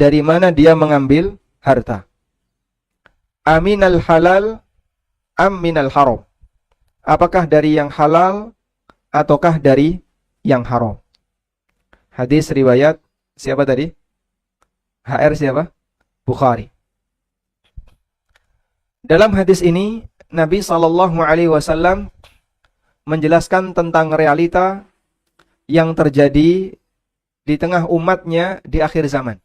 dari mana dia mengambil harta. Aminal halal am minal haram. Apakah dari yang halal ataukah dari yang haram? Hadis riwayat siapa tadi? HR siapa? Bukhari. Dalam hadis ini Nabi SAW menjelaskan tentang realita yang terjadi di tengah umatnya di akhir zaman.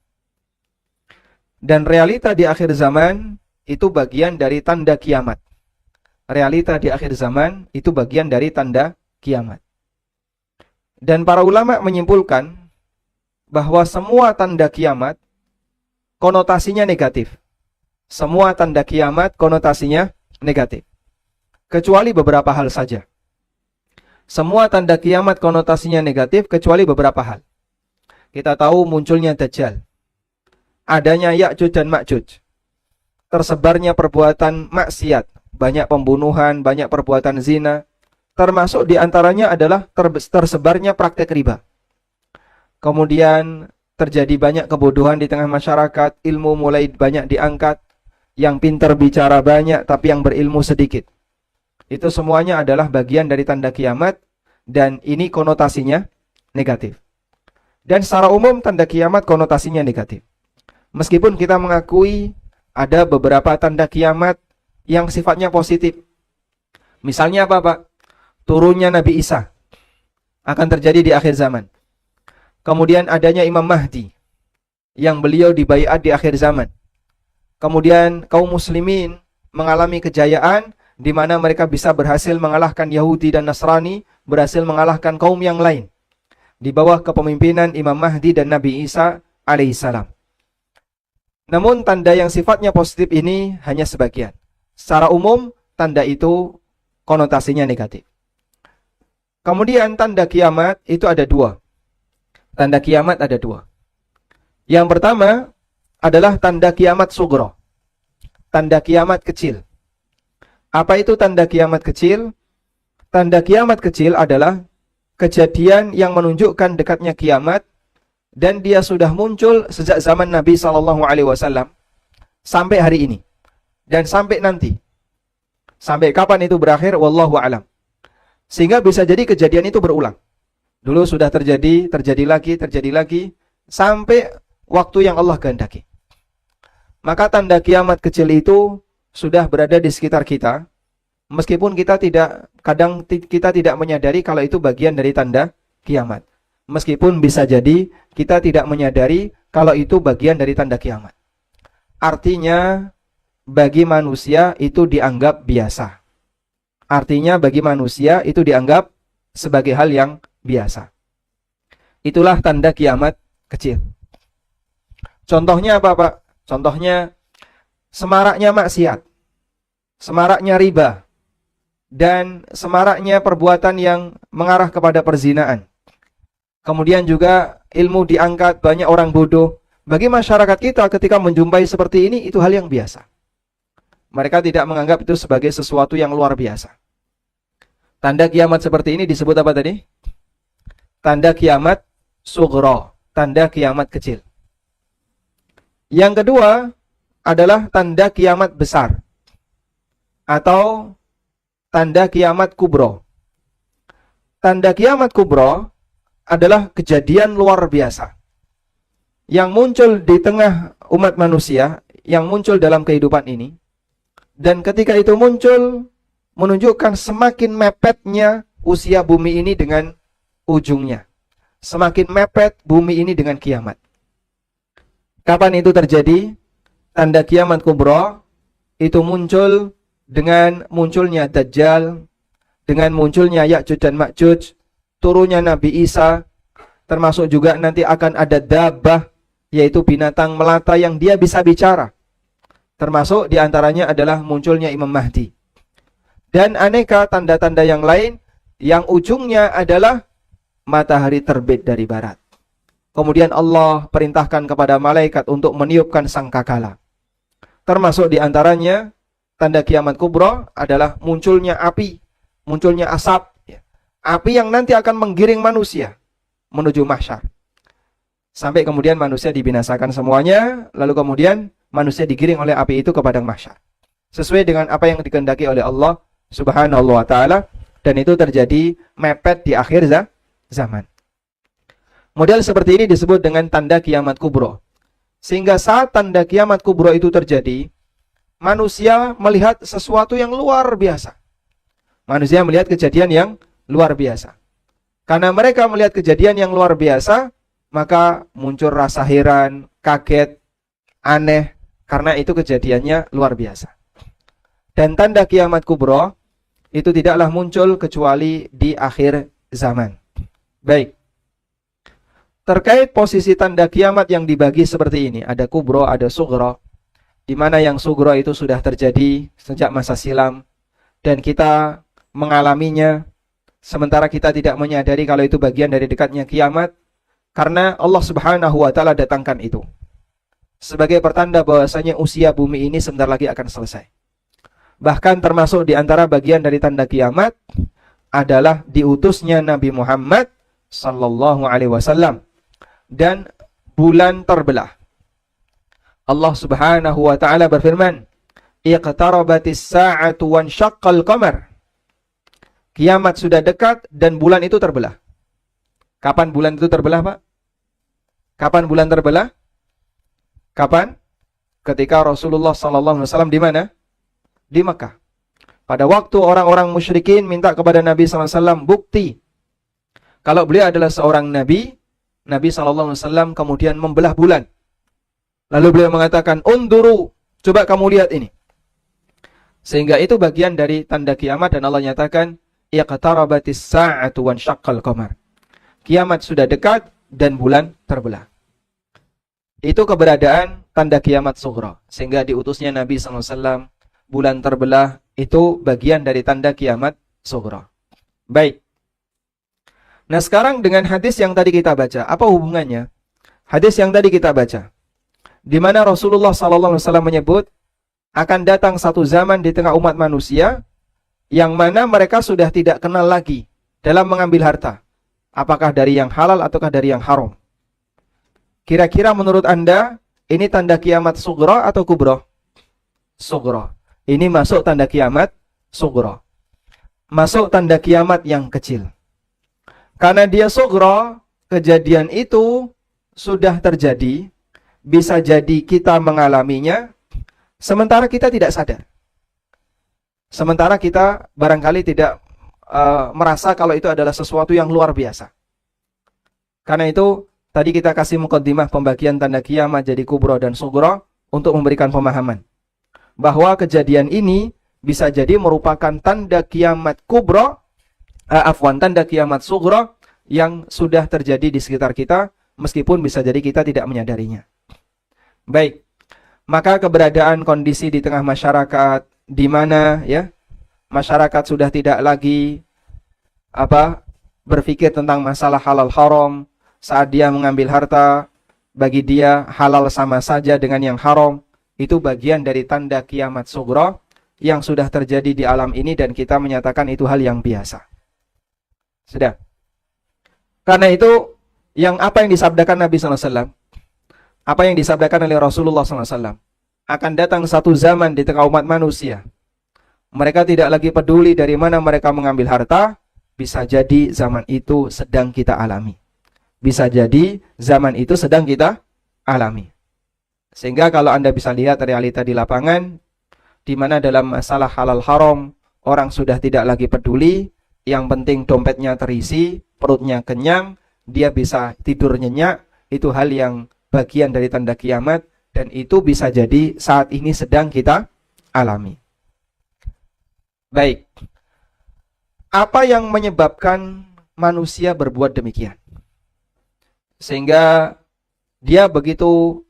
Dan realita di akhir zaman itu bagian dari tanda kiamat. Realita di akhir zaman itu bagian dari tanda kiamat. Dan para ulama menyimpulkan bahwa semua tanda kiamat konotasinya negatif. Semua tanda kiamat konotasinya negatif. Kecuali beberapa hal saja. Semua tanda kiamat konotasinya negatif kecuali beberapa hal. Kita tahu munculnya Dajjal. Adanya Ya'juj dan Ma'juj. Tersebarnya perbuatan maksiat, banyak pembunuhan, banyak perbuatan zina, termasuk diantaranya adalah tersebarnya praktek riba. Kemudian terjadi banyak kebodohan di tengah masyarakat, ilmu mulai banyak diangkat, yang pintar bicara banyak tapi yang berilmu sedikit. Itu semuanya adalah bagian dari tanda kiamat dan ini konotasinya negatif. Dan secara umum tanda kiamat konotasinya negatif. Meskipun kita mengakui ada beberapa tanda kiamat yang sifatnya positif. Misalnya apa, Pak? Turunnya Nabi Isa akan terjadi di akhir zaman. Kemudian adanya Imam Mahdi yang beliau dibaiat di akhir zaman. Kemudian kaum muslimin mengalami kejayaan di mana mereka bisa berhasil mengalahkan Yahudi dan Nasrani, berhasil mengalahkan kaum yang lain di bawah kepemimpinan Imam Mahdi dan Nabi Isa alaihissalam. Namun tanda yang sifatnya positif ini hanya sebagian. Secara umum tanda itu konotasinya negatif. Kemudian tanda kiamat itu ada dua. Tanda kiamat ada dua. Yang pertama adalah tanda kiamat sugro. Tanda kiamat kecil. Apa itu tanda kiamat kecil? Tanda kiamat kecil adalah kejadian yang menunjukkan dekatnya kiamat dan dia sudah muncul sejak zaman Nabi SAW sampai hari ini dan sampai nanti. Sampai kapan itu berakhir? Wallahu a'lam. Sehingga bisa jadi kejadian itu berulang. Dulu sudah terjadi lagi sampai waktu yang Allah kehendaki. Maka tanda kiamat kecil itu sudah berada di sekitar kita, meskipun kita tidak menyadari kalau itu bagian dari tanda kiamat. Meskipun bisa jadi kita tidak menyadari kalau itu bagian dari tanda kiamat. Artinya bagi manusia itu dianggap biasa. Artinya bagi manusia itu dianggap sebagai hal yang biasa. Itulah tanda kiamat kecil. Contohnya apa, Pak? Contohnya semaraknya maksiat, semaraknya riba, dan semaraknya perbuatan yang mengarah kepada perzinaan. Kemudian juga ilmu diangkat, banyak orang bodoh. Bagi masyarakat kita ketika menjumpai seperti ini, itu hal yang biasa. Mereka tidak menganggap itu sebagai sesuatu yang luar biasa. Tanda kiamat seperti ini disebut apa tadi? Tanda kiamat sugro, tanda kiamat kecil. Yang kedua adalah tanda kiamat besar atau tanda kiamat kubro. Tanda kiamat kubro adalah kejadian luar biasa yang muncul di tengah umat manusia, yang muncul dalam kehidupan ini. Dan ketika itu muncul, menunjukkan semakin mepetnya usia bumi ini dengan ujungnya. Semakin mepet bumi ini dengan kiamat. Kapan itu terjadi? Tanda kiamat kubro itu muncul dengan munculnya Dajjal, dengan munculnya Ya'juj dan Ma'juj, turunnya Nabi Isa, termasuk juga nanti akan ada dabbah, yaitu binatang melata yang dia bisa bicara. Termasuk diantaranya adalah munculnya Imam Mahdi. Dan aneka tanda-tanda yang lain, yang ujungnya adalah matahari terbit dari barat. Kemudian Allah perintahkan kepada malaikat untuk meniupkan sangkakala. Termasuk diantaranya tanda kiamat kubro adalah munculnya api, munculnya asap. Api yang nanti akan menggiring manusia menuju mahsyar. sampai kemudian manusia dibinasakan semuanya, lalu kemudian manusia digiring oleh api itu ke padang mahsyar. Sesuai dengan apa yang dikehendaki oleh Allah Subhanahu wa taala, dan itu terjadi mepet di akhir zaman. Model seperti ini disebut dengan tanda kiamat kubro. Sehingga saat tanda kiamat kubro itu terjadi, manusia melihat sesuatu yang luar biasa. Manusia melihat kejadian yang luar biasa. Karena mereka melihat kejadian yang luar biasa, maka muncul rasa heran, kaget, aneh, karena itu kejadiannya luar biasa. Dan tanda kiamat kubro itu tidaklah muncul kecuali di akhir zaman. Baik. Terkait posisi tanda kiamat yang dibagi seperti ini, ada kubro, ada sugro, di mana yang sugro itu sudah terjadi sejak masa silam, dan kita mengalaminya, sementara kita tidak menyadari kalau itu bagian dari dekatnya kiamat, karena Allah Subhanahu wa taala datangkan itu sebagai pertanda bahwasanya usia bumi ini sebentar lagi akan selesai. Bahkan termasuk di antara bagian dari tanda kiamat adalah diutusnya Nabi Muhammad sallallahu alaihi wasallam dan bulan terbelah. Allah Subhanahu wa taala berfirman, "Iqtarabatis sa'atu wansyaqqal qamar." Kiamat sudah dekat dan bulan itu terbelah. Kapan bulan itu terbelah, Pak? Kapan bulan terbelah? Kapan? Ketika Rasulullah sallallahu alaihi wasallam di mana? Di Makkah. Pada waktu orang-orang musyrikin minta kepada Nabi sallallahu alaihi wasallam bukti kalau beliau adalah seorang nabi, Nabi sallallahu alaihi wasallam kemudian membelah bulan. Lalu beliau mengatakan, "Unduru, coba kamu lihat ini." Sehingga itu bagian dari tanda kiamat, dan Allah nyatakan, "Iqtarabatis sa'atu wansyaqqal qamar." Kiamat sudah dekat dan bulan terbelah. Itu keberadaan tanda kiamat sughra. Sehingga diutusnya Nabi sallallahu alaihi wasallam, bulan terbelah itu bagian dari tanda kiamat sughra. Baik. Nah, sekarang dengan hadis yang tadi kita baca, apa hubungannya? Hadis yang tadi kita baca, di mana Rasulullah SAW menyebut akan datang satu zaman di tengah umat manusia yang mana mereka sudah tidak kenal lagi dalam mengambil harta, apakah dari yang halal ataukah dari yang haram. Kira-kira menurut Anda ini tanda kiamat sughra atau kubra? Sughra. Ini masuk tanda kiamat sughra. Masuk tanda kiamat yang kecil. Karena dia sughra, kejadian itu sudah terjadi, bisa jadi kita mengalaminya, sementara kita tidak sadar. Sementara kita barangkali tidak merasa kalau itu adalah sesuatu yang luar biasa. Karena itu, tadi kita kasih muqaddimah pembagian tanda kiamat jadi kubra dan sughra untuk memberikan pemahaman. Bahwa kejadian ini bisa jadi merupakan tanda kiamat kubra, tanda kiamat sughra yang sudah terjadi di sekitar kita, meskipun bisa jadi kita tidak menyadarinya. Baik, maka keberadaan kondisi di tengah masyarakat, di mana ya masyarakat sudah tidak lagi berpikir tentang masalah halal haram, saat dia mengambil harta, bagi dia halal sama saja dengan yang haram, itu bagian dari tanda kiamat sughra yang sudah terjadi di alam ini, dan kita menyatakan itu hal yang biasa. Sudah. Karena itu, apa yang disabdakan Nabi SAW, apa yang disabdakan oleh Rasulullah SAW, akan datang satu zaman di tengah umat manusia. Mereka tidak lagi peduli dari mana mereka mengambil harta, bisa jadi zaman itu sedang kita alami. Bisa jadi zaman itu sedang kita alami. Sehingga kalau Anda bisa lihat realita di lapangan, di mana dalam masalah halal haram, orang sudah tidak lagi peduli, yang penting dompetnya terisi, perutnya kenyang, dia bisa tidur nyenyak, itu hal yang bagian dari tanda kiamat, dan itu bisa jadi saat ini sedang kita alami. Baik. Apa yang menyebabkan manusia berbuat demikian? Sehingga dia begitu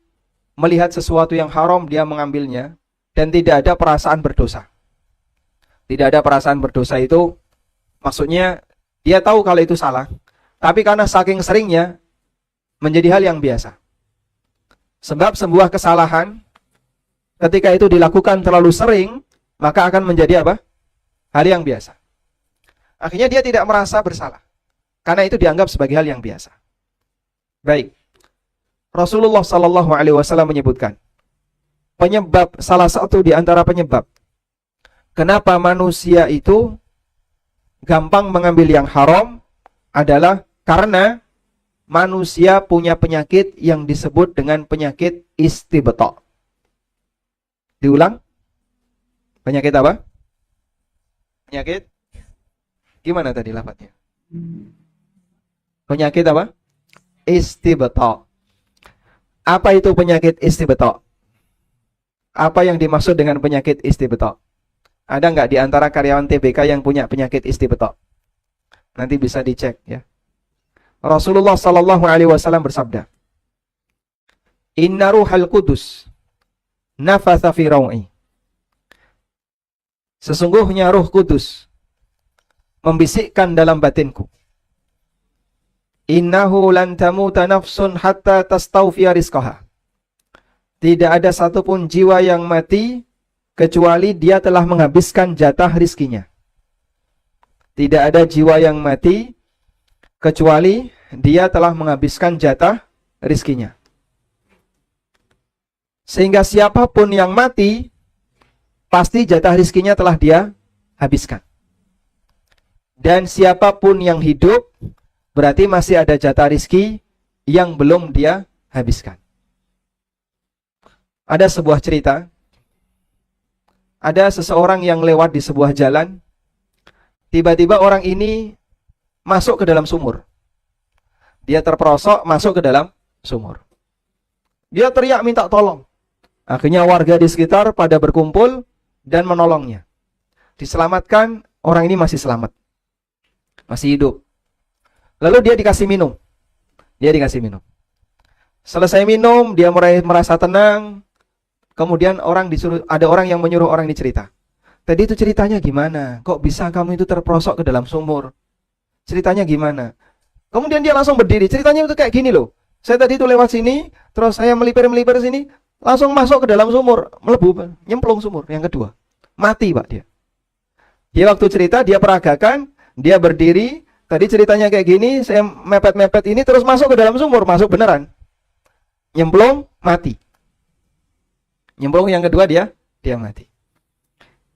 melihat sesuatu yang haram, dia mengambilnya, dan tidak ada perasaan berdosa. Tidak ada perasaan berdosa itu, maksudnya dia tahu kalau itu salah, tapi karena saking seringnya, menjadi hal yang biasa. Sebab sebuah kesalahan, ketika itu dilakukan terlalu sering, maka akan menjadi apa? Hal yang biasa. Akhirnya dia tidak merasa bersalah, karena itu dianggap sebagai hal yang biasa. Baik. Rasulullah Sallallahu Alaihi Wasallam menyebutkan, salah satu di antara penyebab kenapa manusia itu gampang mengambil yang haram adalah karena manusia punya penyakit yang disebut dengan penyakit istibta'. Diulang. Penyakit apa? Penyakit? Gimana tadi lafadznya? Penyakit apa? Istibta'. Apa itu penyakit istibta'? Apa yang dimaksud dengan penyakit istibta'? Ada nggak di antara karyawan TBK yang punya penyakit istibta'? Nanti bisa dicek ya. Rasulullah Sallallahu Alaihi Wasallam bersabda, Inna ruhal kudus nafatha fi raw'i. Sesungguhnya Ruh Kudus membisikkan dalam batinku. Innahu lan tamuta nafsun hatta tastawfiya rizqaha. Tidak ada satupun jiwa yang mati kecuali dia telah menghabiskan jatah rizkinya. Tidak ada jiwa yang mati kecuali dia telah menghabiskan jatah rizkinya. Sehingga siapapun yang mati, pasti jatah rizkinya telah dia habiskan. Dan siapapun yang hidup, berarti masih ada jatah rizki yang belum dia habiskan. Ada sebuah cerita, ada seseorang yang lewat di sebuah jalan, tiba-tiba orang ini masuk ke dalam sumur. Dia terperosok masuk ke dalam sumur. Dia teriak minta tolong. Akhirnya warga di sekitar pada berkumpul dan menolongnya. Diselamatkan, orang ini masih selamat. Masih hidup. Lalu dia dikasih minum. Selesai minum, dia mulai merasa tenang. Kemudian ada orang yang menyuruh orang ini cerita. Tadi itu ceritanya gimana? Kok bisa kamu itu terperosok ke dalam sumur? Ceritanya gimana? Kemudian dia langsung berdiri. Ceritanya itu kayak gini loh. Saya tadi itu lewat sini, terus saya melipir sini, langsung masuk ke dalam sumur, melebu, nyemplung sumur. Yang kedua, mati Pak dia. Dia waktu cerita, dia peragakan, dia berdiri. Tadi ceritanya kayak gini, saya mepet-mepet ini, terus masuk ke dalam sumur, masuk beneran. Nyemplung, mati. Nyemplung yang kedua dia mati.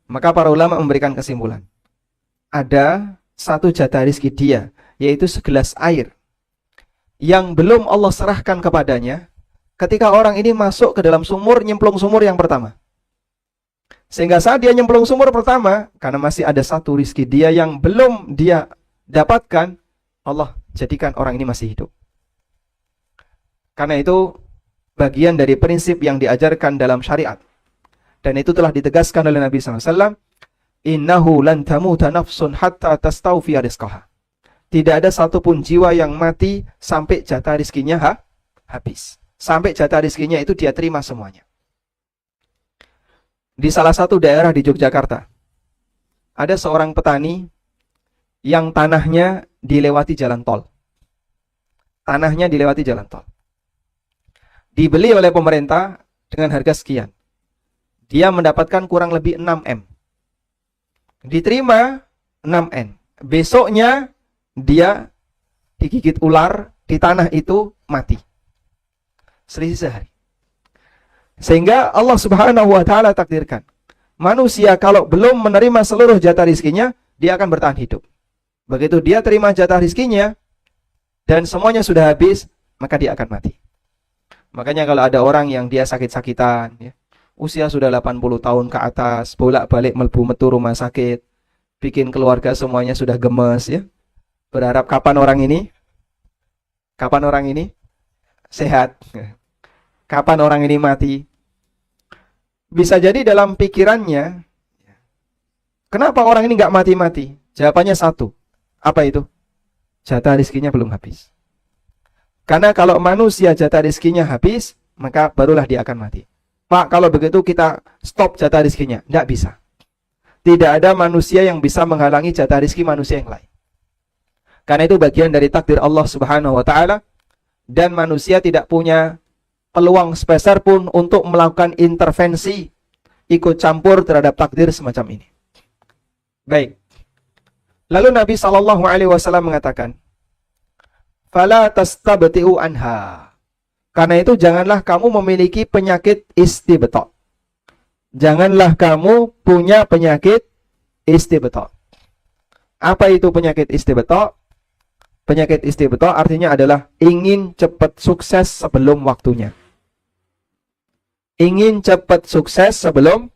Maka para ulama memberikan kesimpulan. Ada satu jatah rizki dia, yaitu segelas air yang belum Allah serahkan kepadanya ketika orang ini masuk ke dalam sumur, nyemplung sumur yang pertama. Sehingga saat dia nyemplung sumur pertama, karena masih ada satu rizki dia yang belum dia dapatkan, Allah jadikan orang ini masih hidup. Karena itu bagian dari prinsip yang diajarkan dalam syariat. Dan itu telah ditegaskan oleh Nabi SAW. Innahu lan tamuta nafsun hatta tastawfiya rizqaha. Tidak ada satupun jiwa yang mati sampai jatah rizkinya habis. Sampai jatah rizkinya itu dia terima semuanya. Di salah satu daerah di Yogyakarta, ada seorang petani yang tanahnya dilewati jalan tol. Tanahnya dilewati jalan tol. Dibeli oleh pemerintah dengan harga sekian. Dia mendapatkan kurang lebih 6M. Diterima 6M. Besoknya dia digigit ular di tanah itu, mati. Selisih sehari. Sehingga Allah Subhanahu wa taala takdirkan, manusia kalau belum menerima seluruh jatah rizkinya, dia akan bertahan hidup. Begitu dia terima jatah rizkinya dan semuanya sudah habis, maka dia akan mati. Makanya kalau ada orang yang dia sakit-sakitan, ya, usia sudah 80 tahun ke atas, bolak-balik melbu metu rumah sakit, bikin keluarga semuanya sudah gemes, ya. Berharap kapan orang ini sehat, kapan orang ini mati. Bisa jadi dalam pikirannya, kenapa orang ini nggak mati-mati? Jawabannya satu, apa itu? Jatah rizkinya belum habis. Karena kalau manusia jatah rizkinya habis, maka barulah dia akan mati. Pak, kalau begitu kita stop jatah rizkinya. Tidak bisa. Tidak ada manusia yang bisa menghalangi jatah rizki manusia yang lain. Karena itu bagian dari takdir Allah Subhanahu wa taala, dan manusia tidak punya peluang sepeser pun untuk melakukan intervensi, ikut campur terhadap takdir semacam ini. Baik. Lalu Nabi SAW mengatakan, fala tastabti'u anha. Karena itu janganlah kamu memiliki penyakit istibto. Janganlah kamu punya penyakit istibto. Apa itu penyakit istibto? Penyakit istibto artinya adalah ingin cepat sukses sebelum waktunya. Ingin cepat sukses sebelum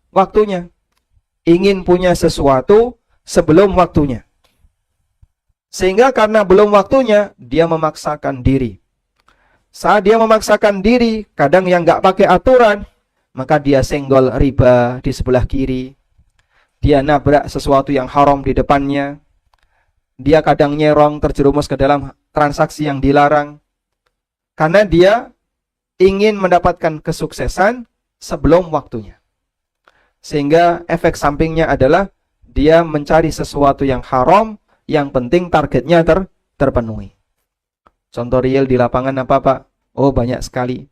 waktunya. Ingin punya sesuatu sebelum waktunya. Sehingga karena belum waktunya, dia memaksakan diri. Saat dia memaksakan diri, kadang yang nggak pakai aturan, maka dia senggol riba di sebelah kiri. Dia nabrak sesuatu yang haram di depannya. Dia kadang nyerong, terjerumus ke dalam transaksi yang dilarang. Karena dia ingin mendapatkan kesuksesan sebelum waktunya. Sehingga efek sampingnya adalah dia mencari sesuatu yang haram, yang penting targetnya terpenuhi. Contoh real di lapangan apa, Pak? Oh, banyak sekali.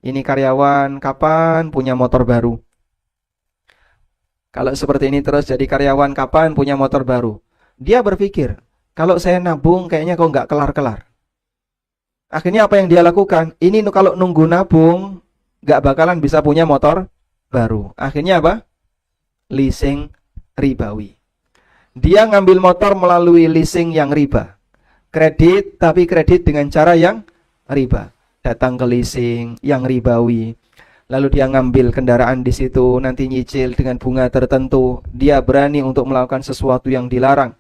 Ini karyawan kapan punya motor baru? Kalau seperti ini terus jadi karyawan kapan punya motor baru? Dia berpikir, kalau saya nabung kayaknya kok nggak kelar-kelar. Akhirnya apa yang dia lakukan? Ini kalau nunggu nabung, nggak bakalan bisa punya motor baru. Akhirnya apa? Leasing ribawi. Dia ngambil motor melalui leasing yang riba. Kredit, tapi kredit dengan cara yang riba. Datang ke leasing yang ribawi. Lalu dia ngambil kendaraan di situ, nanti nyicil dengan bunga tertentu. Dia berani untuk melakukan sesuatu yang dilarang.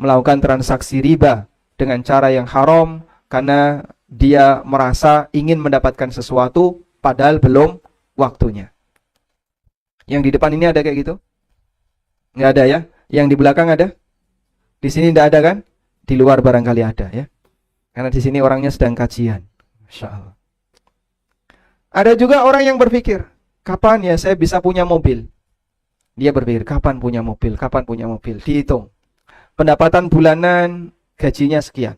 Melakukan transaksi riba dengan cara yang haram karena dia merasa ingin mendapatkan sesuatu padahal belum waktunya. Yang di depan ini ada kayak gitu? Nggak ada ya? Yang di belakang ada? Di sini nggak ada kan? Di luar barangkali ada ya. Karena di sini orangnya sedang kajian. Masya Allah. Ada juga orang yang berpikir, kapan ya saya bisa punya mobil? Dia berpikir, kapan punya mobil? Kapan punya mobil? Dihitung. Pendapatan bulanan, gajinya sekian.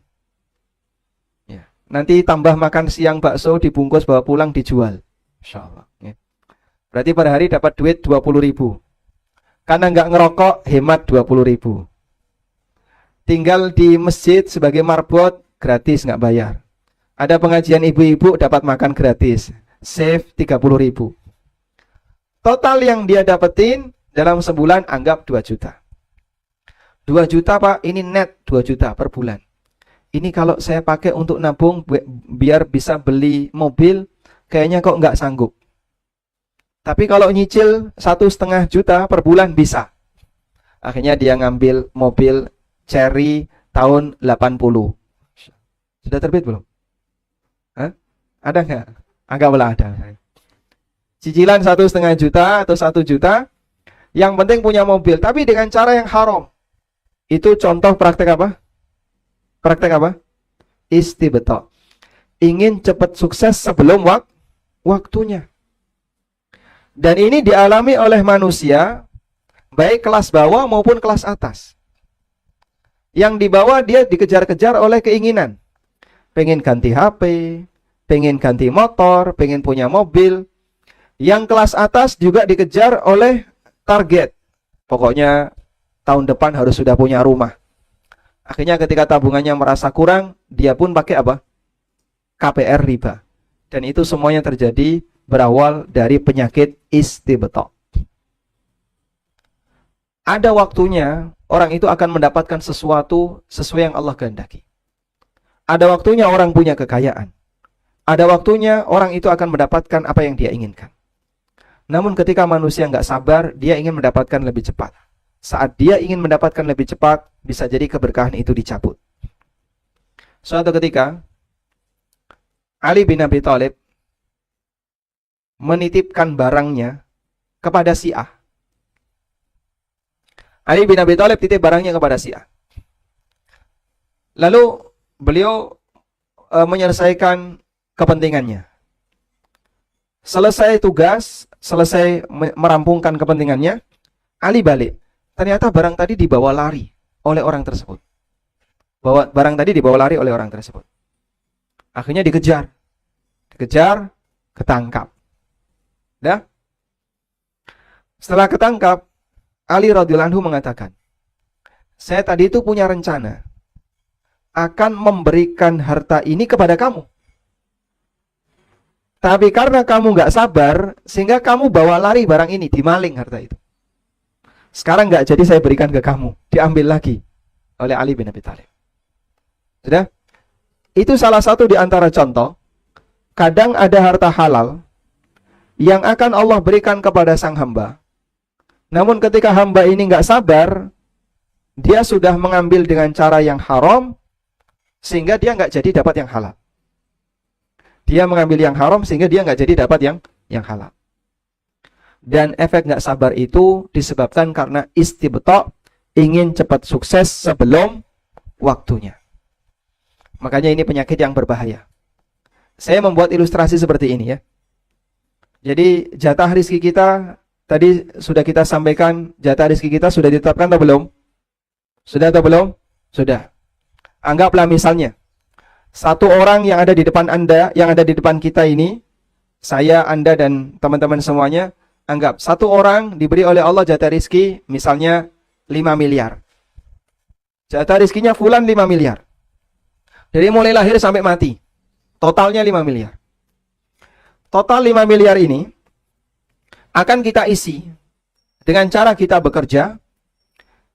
Ya. Nanti tambah makan siang bakso, dibungkus, bawa pulang, dijual. Masya Allah. Ya. Berarti per hari dapat duit 20.000. Karena nggak ngerokok, hemat 20.000. Tinggal di masjid sebagai marbot, gratis, nggak bayar. Ada pengajian ibu-ibu, dapat makan gratis. Save 30.000. Total yang dia dapetin dalam sebulan anggap 2 juta. 2 juta Pak, ini net 2 juta per bulan. Ini kalau saya pakai untuk nabung biar bisa beli mobil, kayaknya kok nggak sanggup. Tapi kalau nyicil 1,5 juta per bulan bisa. Akhirnya dia ngambil mobil Cherry tahun 80. Sudah terbit belum? Hah? Ada nggak? Anggaplah ada. Cicilan 1,5 juta atau 1 juta. Yang penting punya mobil, tapi dengan cara yang haram. Itu contoh praktek apa? Praktek apa? Istibto. Ingin cepat sukses sebelum waktunya. Dan ini dialami oleh manusia, baik kelas bawah maupun kelas atas. Yang di bawah dia dikejar-kejar oleh keinginan. Pengen ganti HP, pengen ganti motor, pengen punya mobil. Yang kelas atas juga dikejar oleh target. Pokoknya tahun depan harus sudah punya rumah. Akhirnya ketika tabungannya merasa kurang, dia pun pakai apa? KPR riba. Dan itu semuanya terjadi berawal dari penyakit istibto. Ada waktunya orang itu akan mendapatkan sesuatu sesuai yang Allah kehendaki. Ada waktunya orang punya kekayaan. Ada waktunya orang itu akan mendapatkan apa yang dia inginkan. Namun ketika manusia nggak sabar, dia ingin mendapatkan lebih cepat. Saat dia ingin mendapatkan lebih cepat, bisa jadi keberkahan itu dicabut. Suatu ketika, Ali bin Abi Thalib menitipkan barangnya kepada si A. Ali bin Abi Thalib titip barangnya kepada si A. Lalu beliau menyelesaikan kepentingannya. Selesai tugas, selesai merampungkan kepentingannya, Ali balik. Ternyata barang tadi dibawa lari oleh orang tersebut. Barang tadi dibawa lari oleh orang tersebut. Akhirnya dikejar, ketangkap. Dah. Setelah ketangkap, Ali radhiyallahu anhu mengatakan, saya tadi itu punya rencana akan memberikan harta ini kepada kamu. Tapi karena kamu nggak sabar, sehingga kamu bawa lari barang ini, dimaling harta itu. Sekarang nggak jadi saya berikan ke kamu, diambil lagi oleh Ali bin Abi Thalib. Sudah? Itu salah satu di antara contoh. Kadang ada harta halal yang akan Allah berikan kepada sang hamba. Namun ketika hamba ini nggak sabar, dia sudah mengambil dengan cara yang haram, sehingga dia nggak jadi dapat yang halal. Dia mengambil yang haram sehingga dia nggak jadi dapat yang halal. Dan efek nggak sabar itu disebabkan karena istibta', ingin cepat sukses sebelum waktunya. Makanya ini penyakit yang berbahaya. Saya membuat ilustrasi seperti ini ya. Jadi jatah rezeki kita tadi sudah kita sampaikan, jatah rezeki kita sudah ditetapkan atau belum? Sudah atau belum? Sudah. Anggaplah misalnya satu orang yang ada di depan Anda, yang ada di depan kita ini, saya, Anda, dan teman-teman semuanya, anggap satu orang diberi oleh Allah jatah rezeki misalnya 5 miliar. Jatah rezekinya fulan 5 miliar. Dari mulai lahir sampai mati, totalnya 5 miliar. Total 5 miliar ini akan kita isi dengan cara kita bekerja,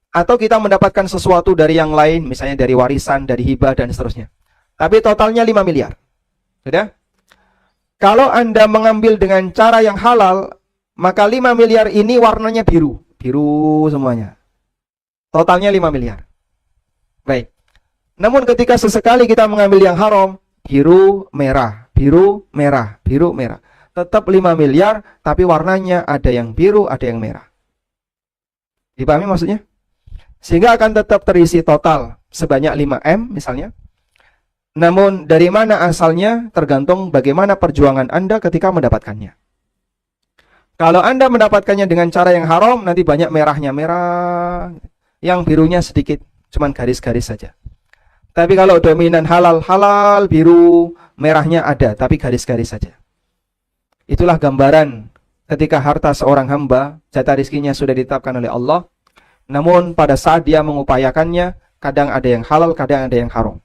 atau kita mendapatkan sesuatu dari yang lain, misalnya dari warisan, dari hibah, dan seterusnya. Tapi totalnya 5 miliar. Sudah? Kalau Anda mengambil dengan cara yang halal, maka 5 miliar ini warnanya biru. Biru semuanya. Totalnya 5 miliar. Baik. Namun ketika sesekali kita mengambil yang haram, biru, merah, biru, merah, biru, merah. Tetap 5 miliar, tapi warnanya ada yang biru, ada yang merah. Dipahami maksudnya? Sehingga akan tetap terisi total sebanyak 5M misalnya. Namun dari mana asalnya tergantung bagaimana perjuangan Anda ketika mendapatkannya. Kalau Anda mendapatkannya dengan cara yang haram, nanti banyak merahnya, merah. Yang birunya sedikit, cuman garis-garis saja. Tapi kalau dominan halal, halal, biru, merahnya ada, tapi garis-garis saja. Itulah gambaran ketika harta seorang hamba, jatah rizkinya sudah ditetapkan oleh Allah. Namun pada saat dia mengupayakannya, kadang ada yang halal, kadang ada yang haram.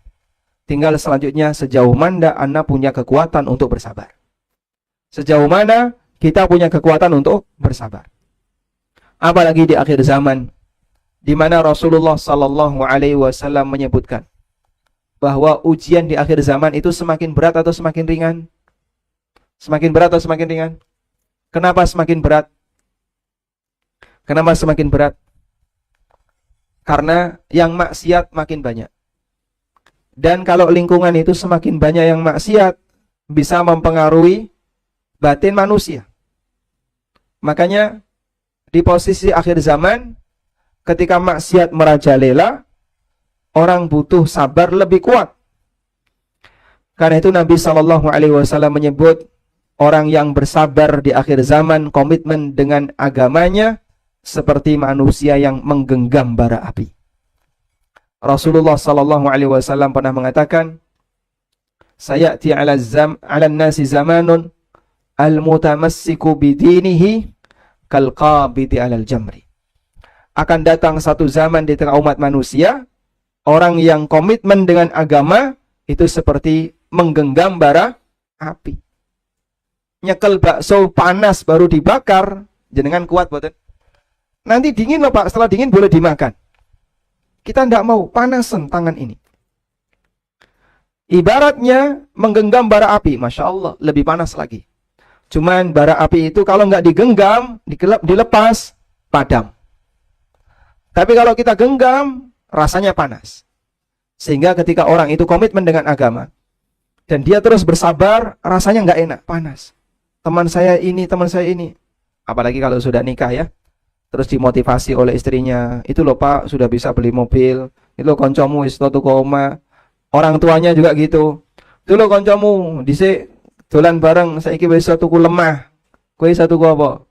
Tinggal selanjutnya sejauh mana Anda punya kekuatan untuk bersabar. Sejauh mana kita punya kekuatan untuk bersabar. Apalagi di akhir zaman, di mana Rasulullah Sallallahu Alaihi Wasallam menyebutkan bahwa ujian di akhir zaman itu semakin berat atau semakin ringan? Semakin berat atau semakin ringan? Kenapa semakin berat? Kenapa semakin berat? Karena yang maksiat makin banyak. Dan kalau lingkungan itu semakin banyak yang maksiat, bisa mempengaruhi batin manusia. Makanya di posisi akhir zaman, ketika maksiat merajalela, orang butuh sabar lebih kuat. Karena itu Nabi SAW menyebut orang yang bersabar di akhir zaman, komitmen dengan agamanya, seperti manusia yang menggenggam bara api. Rasulullah SAW pernah mengatakan, sayati ala nasi zamanun al-mutamassiku bidinihi kal-qabidi alal jamri. Akan datang satu zaman di tengah umat manusia, orang yang komitmen dengan agama itu seperti menggenggam bara api. Nyekel bakso panas baru dibakar, jenengan kuat boten? Nanti dingin loh Pak, setelah dingin boleh dimakan. Kita tidak mau, panasan tangan ini. Ibaratnya menggenggam bara api, Masya Allah, lebih panas lagi. Cuman bara api itu kalau nggak digenggam, dilepas, padam. Tapi kalau kita genggam, rasanya panas. Sehingga ketika orang itu komitmen dengan agama, dan dia terus bersabar, rasanya nggak enak, panas. Teman saya ini, apalagi kalau sudah nikah ya, terus dimotivasi oleh istrinya, itu loh Pak, sudah bisa beli mobil, itu loh koncomu wis tuku omah. Orang tuanya juga gitu. Itu loh koncomu dhisik dolan bareng saiki wis tuku lemah. Kowe satu tuku apa?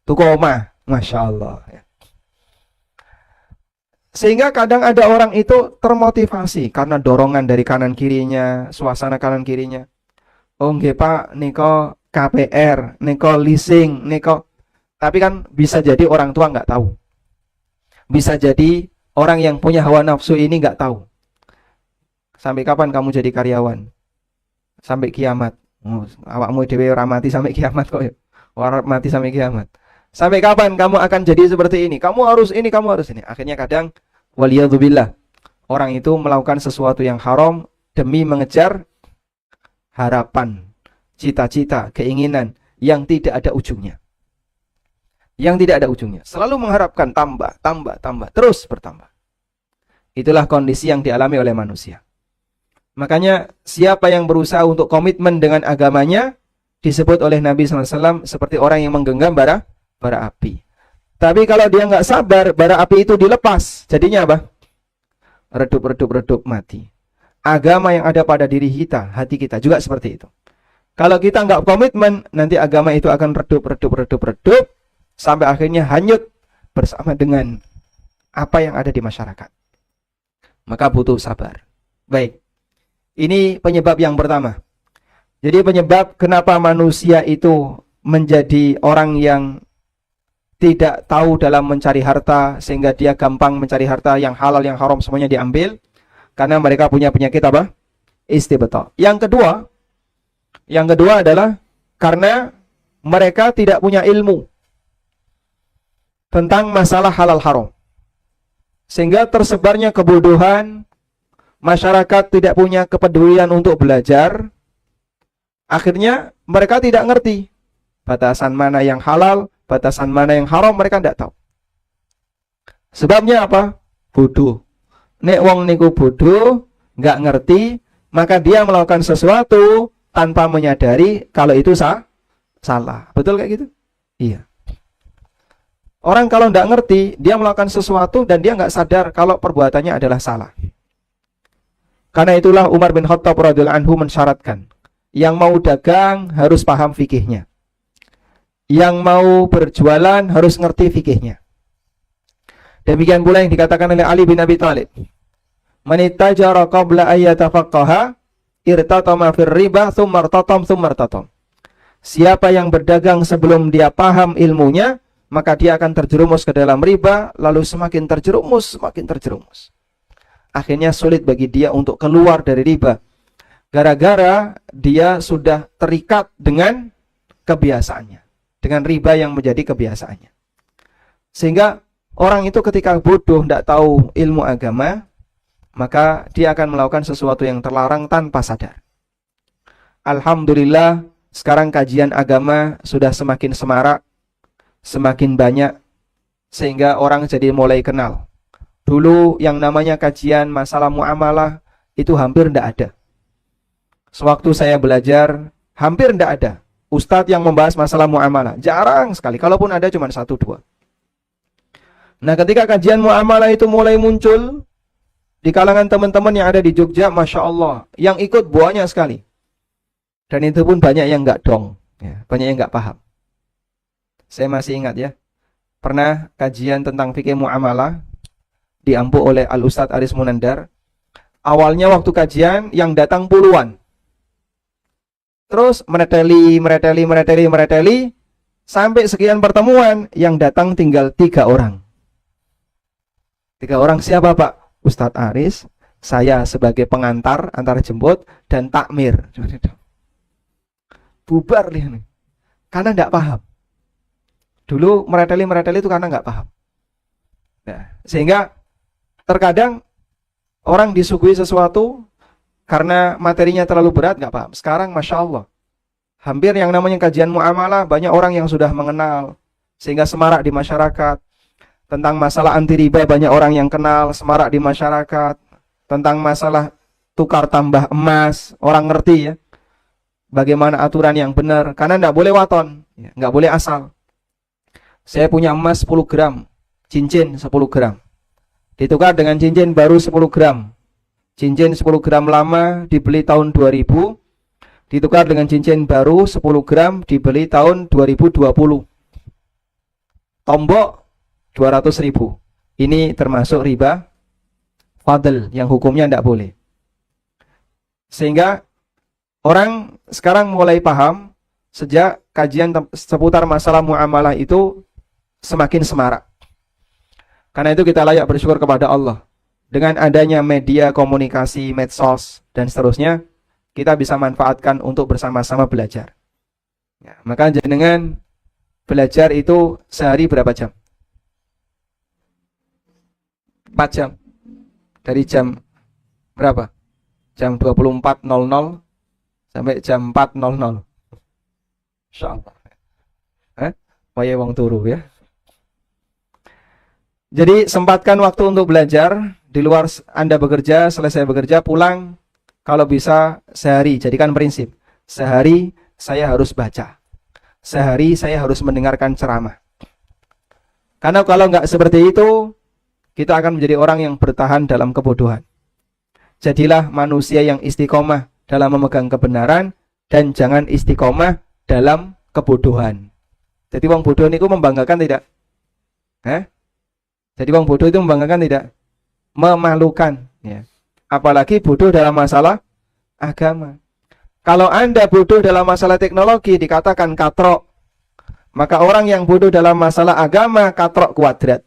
Tuku omah. Masya Allah ya. Sehingga kadang ada orang itu termotivasi karena dorongan dari kanan kirinya, suasana kanan kirinya. Oh nggih Pak, nika KPR, nika leasing, nika. Tapi kan bisa jadi orang tua nggak tahu. Bisa jadi orang yang punya hawa nafsu ini nggak tahu. Sampai kapan kamu jadi karyawan? Sampai kiamat. Awakmu dhewe ora mati sampai kiamat kok ya. Ora mati sampai kiamat. Sampai kapan kamu akan jadi seperti ini? Kamu harus ini, kamu harus ini. Akhirnya kadang waliyadzubillah, orang itu melakukan sesuatu yang haram demi mengejar harapan, cita-cita, keinginan yang tidak ada ujungnya. Yang tidak ada ujungnya. Selalu mengharapkan tambah, tambah, tambah, terus bertambah. Itulah kondisi yang dialami oleh manusia. Makanya siapa yang berusaha untuk komitmen dengan agamanya disebut oleh Nabi SAW seperti orang yang menggenggam bara api. Tapi kalau dia nggak sabar, bara api itu dilepas, jadinya apa? Redup, mati. Agama yang ada pada diri kita, hati kita juga seperti itu. Kalau kita nggak komitmen, nanti agama itu akan redup, sampai akhirnya hanyut bersama dengan apa yang ada di masyarakat. Maka butuh sabar. Baik, ini penyebab yang pertama. Jadi penyebab kenapa manusia itu menjadi orang yang tidak tahu dalam mencari harta, sehingga dia gampang mencari harta yang halal, yang haram semuanya diambil, karena mereka punya penyakit apa? Istibta. Yang kedua adalah karena mereka tidak punya ilmu tentang masalah halal haram, sehingga tersebarnya kebodohan, masyarakat tidak punya kepedulian untuk belajar. Akhirnya mereka tidak ngerti batasan mana yang halal, batasan mana yang haram, mereka tidak tahu. Sebabnya apa? Bodoh. Nek wong niku bodoh, nggak ngerti, maka dia melakukan sesuatu tanpa menyadari kalau itu salah. Betul kayak gitu? Iya. Orang kalau nggak ngerti, dia melakukan sesuatu dan dia nggak sadar kalau perbuatannya adalah salah. Karena itulah Umar bin Khattab radhiyallahu anhu mensyaratkan, yang mau dagang harus paham fikihnya. Yang mau berjualan harus ngerti fikihnya. Demikian pula yang dikatakan oleh Ali bin Abi Thalib. Man ittajara qabla ayyatafaqqaha irtatama fir riba tsumma irtatam. Siapa yang berdagang sebelum dia paham ilmunya, maka dia akan terjerumus ke dalam riba, lalu semakin terjerumus. Akhirnya sulit bagi dia untuk keluar dari riba. Gara-gara dia sudah terikat dengan kebiasaannya, dengan riba yang menjadi kebiasaannya. Sehingga orang itu ketika bodoh, tidak tahu ilmu agama, maka dia akan melakukan sesuatu yang terlarang tanpa sadar. Alhamdulillah, sekarang kajian agama sudah semakin semarak, semakin banyak, sehingga orang jadi mulai kenal. Dulu yang namanya kajian masalah muamalah itu hampir tidak ada. Sewaktu saya belajar, hampir tidak ada ustadz yang membahas masalah muamalah. Jarang sekali, kalaupun ada cuma 1-2. Nah, ketika kajian muamalah itu mulai muncul di kalangan teman-teman yang ada di Jogja, Masya Allah, yang ikut banyak sekali. Dan itu pun banyak yang nggak dong, ya, banyak yang nggak paham. Saya masih ingat ya, pernah kajian tentang fikih muamalah diampu oleh Al-Ustadz Aris Munandar. Awalnya waktu kajian yang datang puluhan. Terus mereteli, sampai sekian pertemuan yang datang tinggal 3 orang. 3 orang siapa Pak? Ustadz Aris, saya sebagai pengantar, antar jemput, dan takmir. Bubar dia nih, karena tidak paham. Dulu mereteli itu karena nggak paham. Nah, sehingga terkadang orang disuguhi sesuatu karena materinya terlalu berat, nggak paham. Sekarang Masya Allah, hampir yang namanya kajian muamalah, banyak orang yang sudah mengenal, sehingga semarak di masyarakat. Tentang masalah anti riba, banyak orang yang kenal, semarak di masyarakat. Tentang masalah tukar tambah emas, orang ngerti ya, bagaimana aturan yang benar. Karena nggak boleh waton, nggak boleh asal. Saya punya emas 10 gram, cincin 10 gram. Ditukar dengan cincin baru 10 gram. Cincin 10 gram lama dibeli tahun 2000, ditukar dengan cincin baru 10 gram dibeli tahun 2020. Tombok 200.000. Ini termasuk riba fadl yang hukumnya tidak boleh. Sehingga orang sekarang mulai paham sejak kajian seputar masalah muamalah itu semakin semarak. Karena itu kita layak bersyukur kepada Allah. Dengan adanya media komunikasi, medsos, dan seterusnya, kita bisa manfaatkan untuk bersama-sama belajar. Ya, maka jenengan belajar itu sehari berapa jam? 4 jam. Dari jam berapa? Jam 24.00 sampai jam 4.00. Insyaallah. Waya wong turu ya. Jadi sempatkan waktu untuk belajar. Di luar Anda bekerja, selesai bekerja, pulang. Kalau bisa sehari, jadikan prinsip. Sehari saya harus baca. Sehari saya harus mendengarkan ceramah. Karena kalau nggak seperti itu, kita akan menjadi orang yang bertahan dalam kebodohan. Jadilah manusia yang istiqomah dalam memegang kebenaran dan jangan istiqomah dalam kebodohan. Jadi wong bodoh niku membanggakan tidak? Jadi wong bodoh itu membanggakan tidak? Memalukan. Ya. Apalagi bodoh dalam masalah agama. Kalau Anda bodoh dalam masalah teknologi dikatakan katrok. Maka orang yang bodoh dalam masalah agama katrok kuadrat.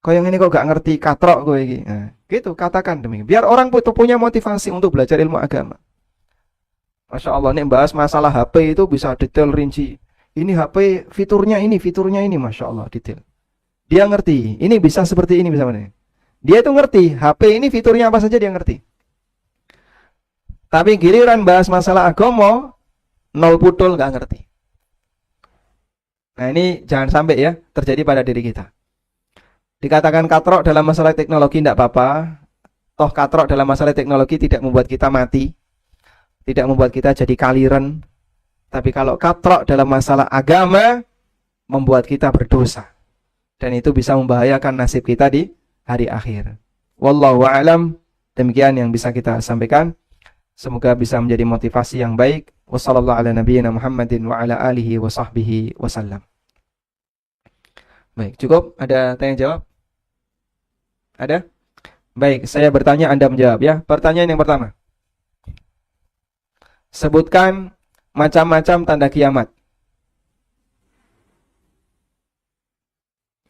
Kau yang ini kok gak ngerti katrok kowe iki. Nah, gitu katakan demikian. Biar orang itu punya motivasi untuk belajar ilmu agama. Masya Allah nih bahas masalah HP itu bisa detail rinci. Ini HP fiturnya ini, Masya Allah detail. Dia ngerti, ini bisa seperti ini bisa mana? Dia itu ngerti, HP ini fiturnya apa saja dia ngerti. Tapi giliran bahas masalah agama, nol putul gak ngerti. Nah ini jangan sampai ya terjadi pada diri kita. Dikatakan katrok dalam masalah teknologi tidak apa-apa. Toh katrok dalam masalah teknologi tidak membuat kita mati, tidak membuat kita jadi kaliren. Tapi kalau katrok dalam masalah agama, membuat kita berdosa. Dan itu bisa membahayakan nasib kita di hari akhir. Wallahu a'lam. Demikian yang bisa kita sampaikan. Semoga bisa menjadi motivasi yang baik. Wassallallahu ala nabiyyina Muhammadin wa ala alihi wa sahbihi wasallam. Baik, cukup? Ada tanya jawab? Ada? Baik, saya bertanya, Anda menjawab ya. Pertanyaan yang pertama. Sebutkan macam-macam tanda kiamat.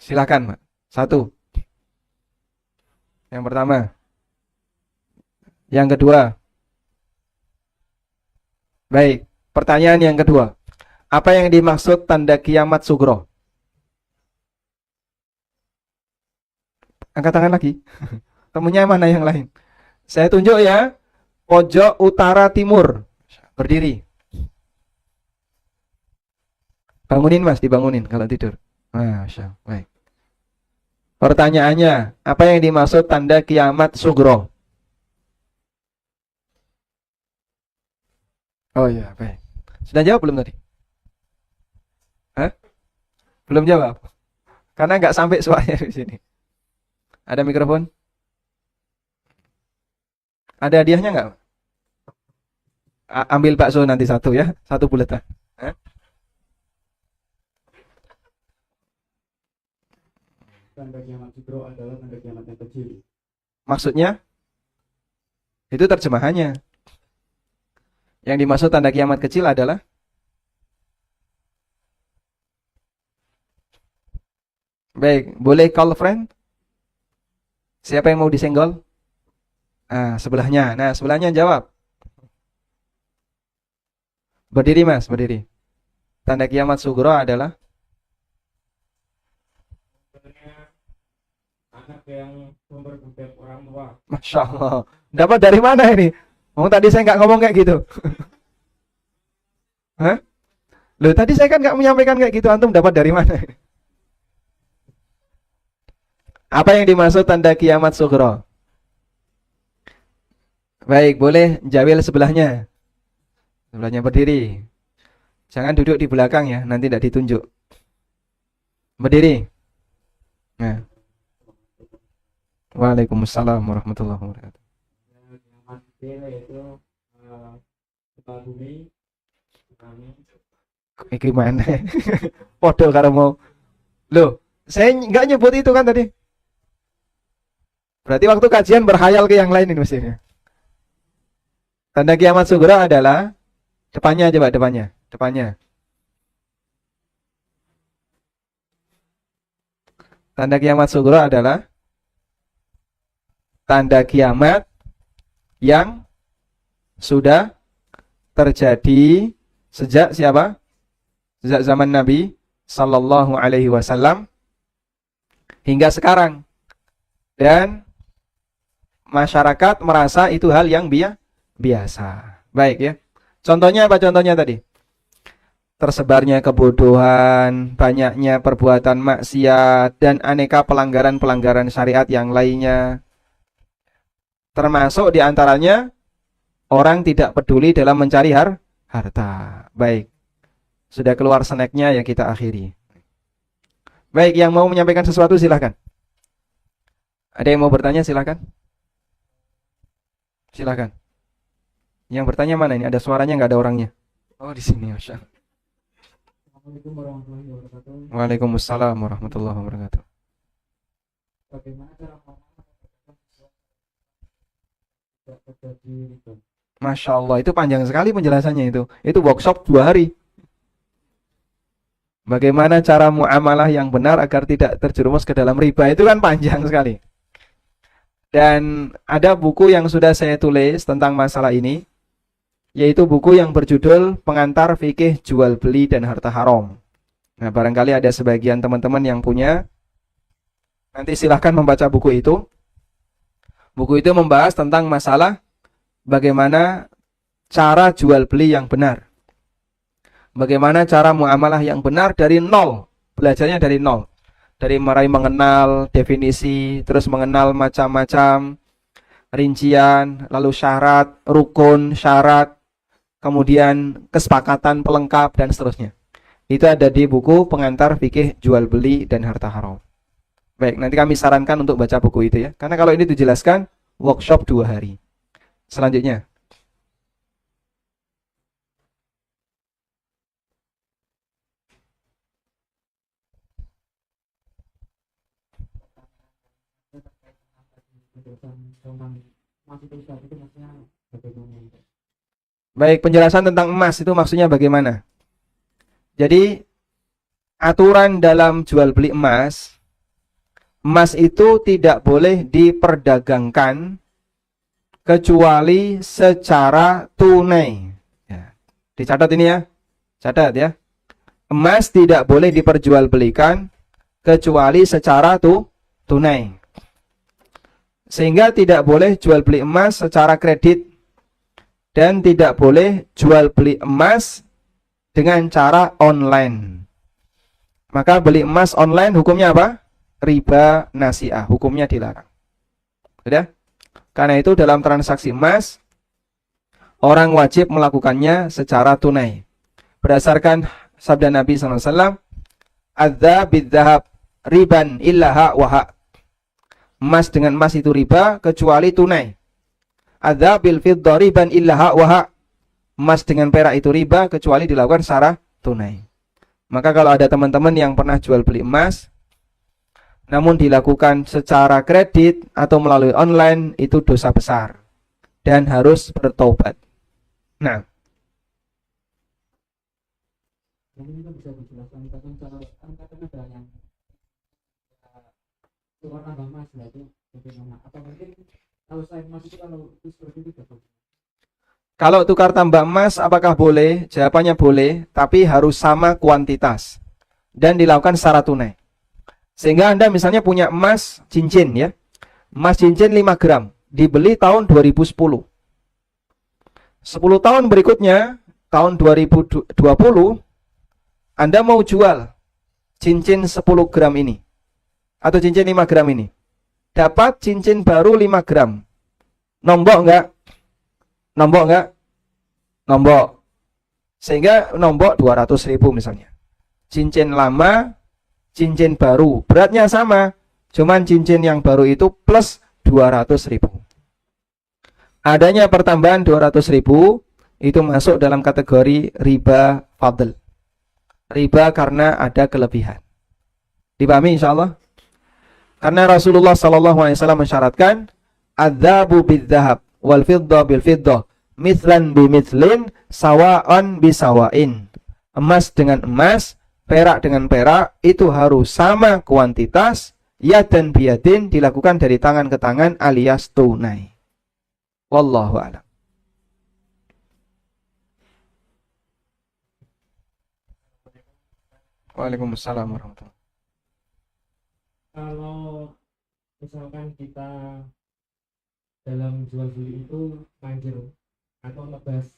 Silakan, Pak. 1. Yang pertama. Yang kedua. Baik, pertanyaan yang kedua. Apa yang dimaksud tanda kiamat sugro? Angkat tangan lagi. Temunya mana yang lain? Saya tunjuk ya. Pojok utara timur. Berdiri. Bangunin Mas, dibangunin kalau tidur. Masya Allah. Baik. Pertanyaannya, apa yang dimaksud tanda kiamat sugro? Oh iya, baik. Sudah jawab belum tadi? Belum jawab? Karena nggak sampai suaranya di sini. Ada mikrofon? Ada hadiahnya nggak? Ambil bakso nanti 1 ya, 1 buletan. Tanda kiamat sugro adalah tanda kiamat yang kecil. Maksudnya? Itu terjemahannya. Yang dimaksud tanda kiamat kecil adalah baik, boleh call friend? Siapa yang mau disenggol? Sebelahnya. Nah, sebelahnya jawab. Berdiri Mas, berdiri. Tanda kiamat sugro adalah anak yang memperbudak orang tua. Masya Allah. Dapat dari mana ini? Tadi saya nggak ngomong kayak gitu. Loh, tadi saya kan nggak menyampaikan kayak gitu. Antum dapat dari mana? Apa yang dimaksud tanda kiamat sugro? Baik, boleh jawil sebelahnya. Sebelahnya berdiri. Jangan duduk di belakang ya, nanti tidak ditunjuk. Berdiri. Nah. Waalaikumsalam warahmatullahi wabarakatuh. Kiamat kecil yaitu gempa bumi, tsunami. Gimana? Podo karo mau. Loh, saya nggak nyebut itu kan tadi. Berarti waktu kajian berhayal ke yang lain ini mestinya. Tanda kiamat sugro adalah depannya, coba depannya. Tanda kiamat sugro adalah tanda kiamat yang sudah terjadi sejak siapa? Sejak zaman Nabi Sallallahu Alaihi Wasallam hingga sekarang. Dan masyarakat merasa itu hal yang biasa. Baik ya. Contohnya apa contohnya tadi? Tersebarnya kebodohan, banyaknya perbuatan maksiat, dan aneka pelanggaran-pelanggaran syariat yang lainnya. Termasuk diantaranya orang tidak peduli dalam mencari harta. Baik. Sudah keluar snacknya ya kita akhiri. Baik, yang mau menyampaikan sesuatu silahkan. Ada yang mau bertanya silahkan. Silahkan. Yang bertanya mana ini? Ada suaranya nggak ada orangnya? Oh di sini, Masya Allah. Assalamualaikum warahmatullahi wabarakatuh. Waalaikumsalam warahmatullahi wabarakatuh. Bagaimana cara tidak terjadi riba? Masya Allah, itu panjang sekali penjelasannya itu. Itu workshop 2 hari. Bagaimana cara muamalah yang benar agar tidak terjerumus ke dalam riba, itu kan panjang sekali. Dan ada buku yang sudah saya tulis tentang masalah ini, yaitu buku yang berjudul Pengantar Fikih Jual Beli dan Harta Haram. Nah, barangkali ada sebagian teman-teman yang punya, nanti silahkan membaca buku itu. Buku itu membahas tentang masalah bagaimana cara jual beli yang benar. Bagaimana cara muamalah yang benar dari nol. Belajarnya dari nol. Dari mulai mengenal definisi, terus mengenal macam-macam rincian, lalu syarat, rukun, syarat, kemudian kesepakatan pelengkap, dan seterusnya. Itu ada di buku Pengantar Fikih Jual Beli dan Harta Haram. Baik, nanti kami sarankan untuk baca buku itu ya. Karena kalau ini dijelaskan, workshop 2 hari. Selanjutnya. Baik, penjelasan tentang emas itu maksudnya bagaimana? Jadi, aturan dalam jual beli emas itu tidak boleh diperdagangkan kecuali secara tunai. Ya, dicatat ini ya. Catat ya. Emas tidak boleh diperjualbelikan kecuali secara tunai. Sehingga tidak boleh jual beli emas secara kredit dan tidak boleh jual beli emas dengan cara online. Maka beli emas online hukumnya apa? Riba nasi'ah, hukumnya dilarang. Sudah? Karena itu dalam transaksi emas orang wajib melakukannya secara tunai. Berdasarkan sabda Nabi SAW, "Adza bidzahab riban illaha waha." Emas dengan emas itu riba kecuali tunai. Adza bil fiddah riban illaha waha. Emas dengan perak itu riba kecuali dilakukan secara tunai. Maka kalau ada teman-teman yang pernah jual beli emas namun dilakukan secara kredit atau melalui online, itu dosa besar dan harus bertobat. Nah, Mungkin itu bisa dijelaskan tentang cara ada yang tukar tambah emas lah itu bagaimana? Atau mungkin kalau saya emas itu kalau itu seperti itu tidak boleh. kalau tukar tambah emas apakah boleh? Jawabannya boleh, tapi harus sama kuantitas dan dilakukan secara tunai. Sehingga Anda misalnya punya emas cincin ya. Emas cincin 5 gram, dibeli tahun 2010. 10 tahun berikutnya, tahun 2020, Anda mau jual cincin 10 gram ini atau cincin 5 gram ini. Dapat cincin baru 5 gram. Nombok enggak? Nombok enggak? Nombok. Sehingga nombok 200.000 misalnya. Cincin lama, cincin baru, beratnya sama, cuman cincin yang baru itu plus 200.000. Adanya pertambahan 200.000 itu masuk dalam kategori riba fadl. Riba karena ada kelebihan. Dipahami insyaallah? Karena Rasulullah SAW mensyaratkan adzabu bidzahab wal fiddah bil fiddah mithlan bimithlin sawa'an bisawain. Emas dengan emas, perak dengan perak itu harus sama kuantitas, yadan biyadin, dilakukan dari tangan ke tangan alias tunai. Wallahu a'lam. Waalaikumsalam warahmatullahi. Kalau misalkan kita dalam jual beli itu manjer atau nebas,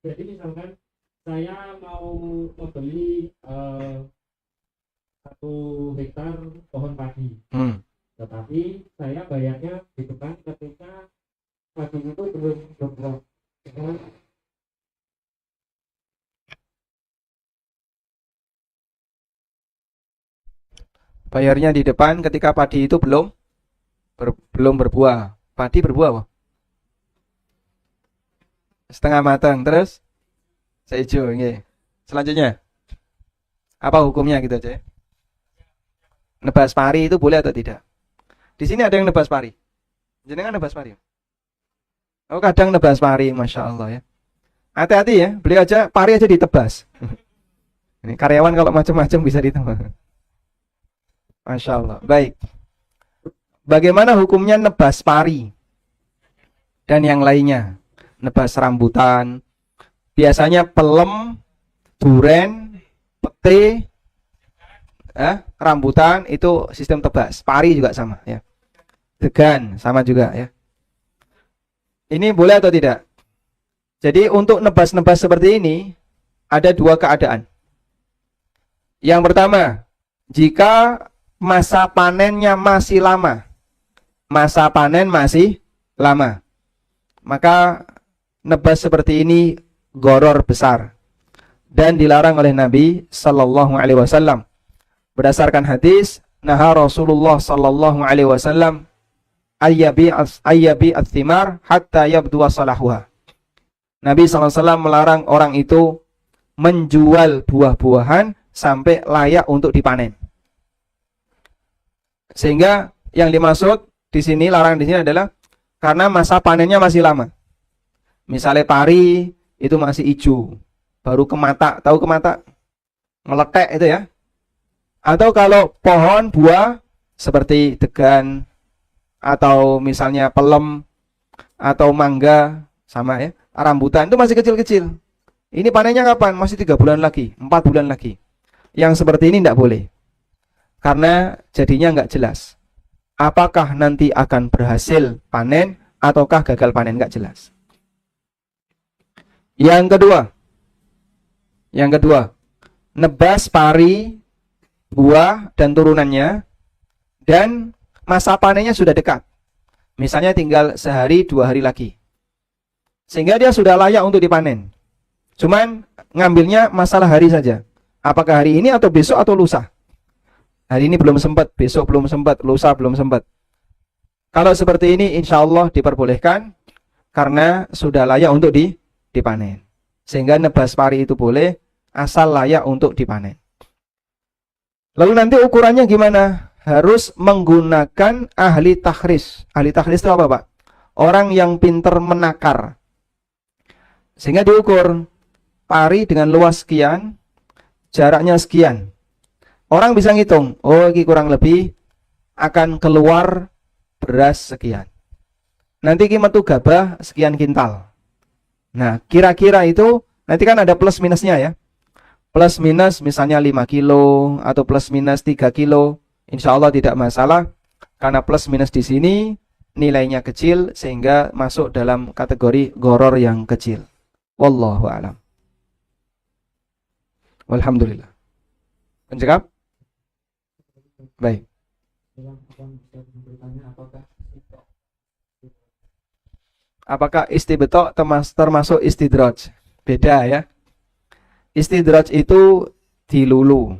jadi misalkan saya mau membeli 1 hektar pohon padi, Hmm. tetapi saya bayarnya di depan ketika padi itu belum berbuah. Bayarnya di depan ketika padi itu belum berbuah. Padi berbuah apa? Setengah matang terus seijo nggih. Selanjutnya, apa hukumnya gitu aja ya? Nebas pari itu boleh atau tidak? Di sini ada yang nebas pari. Jenengan nebas pari? Oh, kadang nebas pari, masya Allah ya. Hati-hati ya, beli aja pari aja ditebas. Ini karyawan kalau macam-macam bisa ditebas. Masya Allah. Baik. Bagaimana hukumnya nebas pari dan yang lainnya? Nebas rambutan, biasanya pelem, duren, pete, rambutan itu sistem tebas. Pari juga sama ya. Degan sama juga ya. Ini boleh atau tidak? Jadi untuk nebas-nebas seperti ini ada 2 keadaan. Yang pertama, jika masa panennya masih lama, masa panen masih lama, maka nebas seperti ini goror besar dan dilarang oleh Nabi Sallallahu Alaihi Wasallam. Berdasarkan hadis, naha Rasulullah Sallallahu Alaihi Wasallam ayyabi ats-thimar hatta yabdu salahuha. Nabi Sallallahu Alaihi Wasallam melarang orang itu menjual buah-buahan sampai layak untuk dipanen. Sehingga yang dimaksud di sini, larangan di sini adalah karena masa panennya masih lama. Misalnya pari itu masih hijau, baru kemata, tahu kemata? Meletek itu ya. Atau kalau pohon buah seperti degan atau misalnya pelem atau mangga sama ya, rambutan itu masih kecil-kecil. Ini panennya kapan? Masih 3 bulan lagi, 4 bulan lagi. Yang seperti ini tidak boleh. Karena jadinya nggak jelas. Apakah nanti akan berhasil panen ataukah gagal panen, nggak jelas. Yang kedua, nebas pari, buah dan turunannya dan masa panennya sudah dekat. Misalnya tinggal sehari 2 hari lagi. Sehingga dia sudah layak untuk dipanen. Cuman ngambilnya masalah hari saja. Apakah hari ini atau besok atau lusa? Hari ini belum sempat, besok belum sempat, lusa belum sempat. Kalau seperti ini insya Allah diperbolehkan karena sudah layak untuk dipanen. Sehingga nebas pari itu boleh asal layak untuk dipanen. Lalu nanti ukurannya gimana? Harus menggunakan ahli takhris. Ahli takhris itu apa, Pak? Orang yang pinter menakar. Sehingga diukur pari dengan luas sekian, jaraknya sekian. Orang bisa ngitung, oh ini kurang lebih akan keluar beras sekian. Nanti metu gabah sekian kintal. Nah, kira-kira itu nanti kan ada plus minusnya ya. Plus minus misalnya 5 kilo atau plus minus 3 kilo. Insya Allah tidak masalah. Karena plus minus di sini nilainya kecil sehingga masuk dalam kategori goror yang kecil. Wallahu a'lam. Walhamdulillah. Menjawab? Baik. Apakah istibto termasuk istidraj? Beda ya. Istidraj itu dilulu.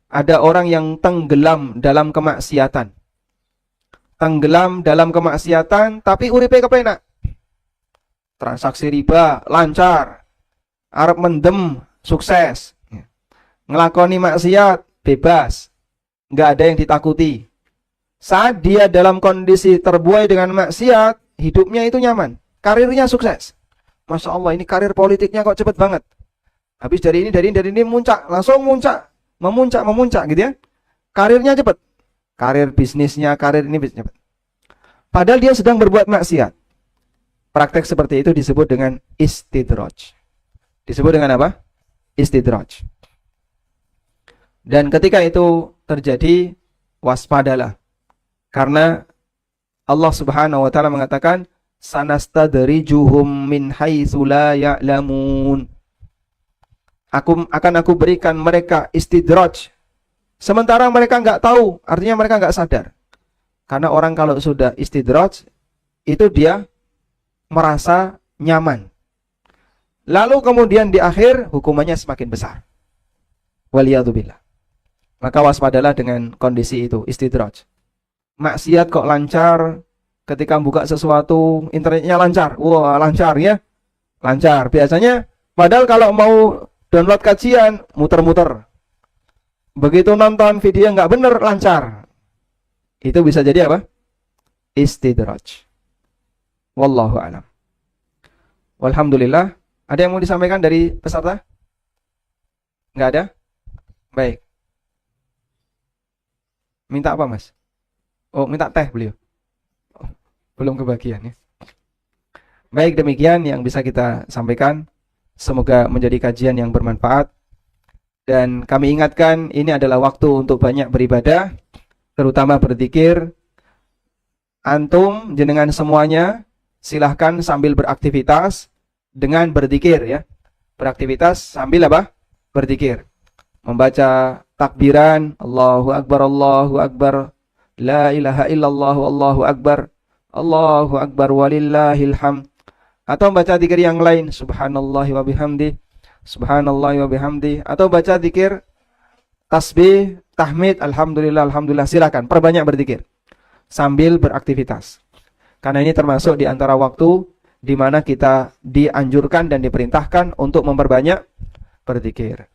Ada orang yang tenggelam dalam kemaksiatan. Tenggelam dalam kemaksiatan tapi uripe kepenak. Transaksi riba lancar. Arep mendem sukses. Ngelakoni maksiat bebas. Nggak ada yang ditakuti. Saat dia dalam kondisi terbuai dengan maksiat, hidupnya itu nyaman, karirnya sukses. Masya Allah, ini karir politiknya kok cepet banget. Habis dari ini muncak, langsung memuncak gitu ya. Karirnya cepet, karir bisnisnya, karir ini cepet. Padahal dia sedang berbuat maksiat. Praktek seperti itu disebut dengan istidraj. Disebut dengan apa? Istidraj. Dan ketika itu terjadi, waspadalah. Karena Allah Subhanahu wa taala mengatakan, sanastadrijuhum min haitsu la ya'lamun. Aku berikan mereka istidraj sementara mereka enggak tahu, artinya mereka enggak sadar. Karena orang kalau sudah istidraj itu dia merasa nyaman. Lalu kemudian di akhir hukumannya semakin besar. Waliyadzubillah. Maka waspadalah dengan kondisi itu, istidraj. Maksiat kok lancar, ketika buka sesuatu internetnya lancar. Wah, lancar ya. Lancar. Biasanya padahal kalau mau download kajian muter-muter. Begitu nonton video nggak bener, lancar. Itu bisa jadi apa? Istidraj. Wallahu a'lam. Walhamdulillah. Ada yang mau disampaikan dari peserta? Nggak ada? Baik. Minta apa, Mas? Oh, minta teh beliau. Oh, belum kebagian ya. Baik, demikian yang bisa kita sampaikan. Semoga menjadi kajian yang bermanfaat. Dan kami ingatkan, ini adalah waktu untuk banyak beribadah, terutama berzikir. Antum, jenengan semuanya, silahkan sambil beraktivitas dengan berzikir ya. Beraktivitas sambil apa? Berzikir. Membaca takbiran, Allahu Akbar, Allahu Akbar, La ilaha illallah, Allahu Akbar, Allahu Akbar, walillahil hamd. Atau baca zikir yang lain, subhanallah wa bihamdi, subhanallah wa bihamdi. Atau baca zikir tasbih, tahmid, alhamdulillah, alhamdulillah. Silakan perbanyak berzikir sambil beraktivitas. Karena ini termasuk di antara waktu di mana kita dianjurkan dan diperintahkan untuk memperbanyak berzikir.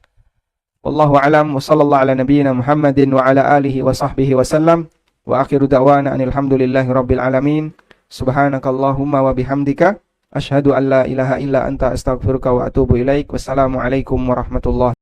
Wallahu a'lam wa sallallahu ala nabiyyina Muhammadin wa ala alihi wa sahbihi wa sallam. Wa akhiru da'wana alhamdulillahi rabbil alamin. Subhanakallahumma wa bihamdika asyhadu an la ilaha illa anta astaghfiruka wa atubu ilaik. Wassalamu alaikum warahmatullahi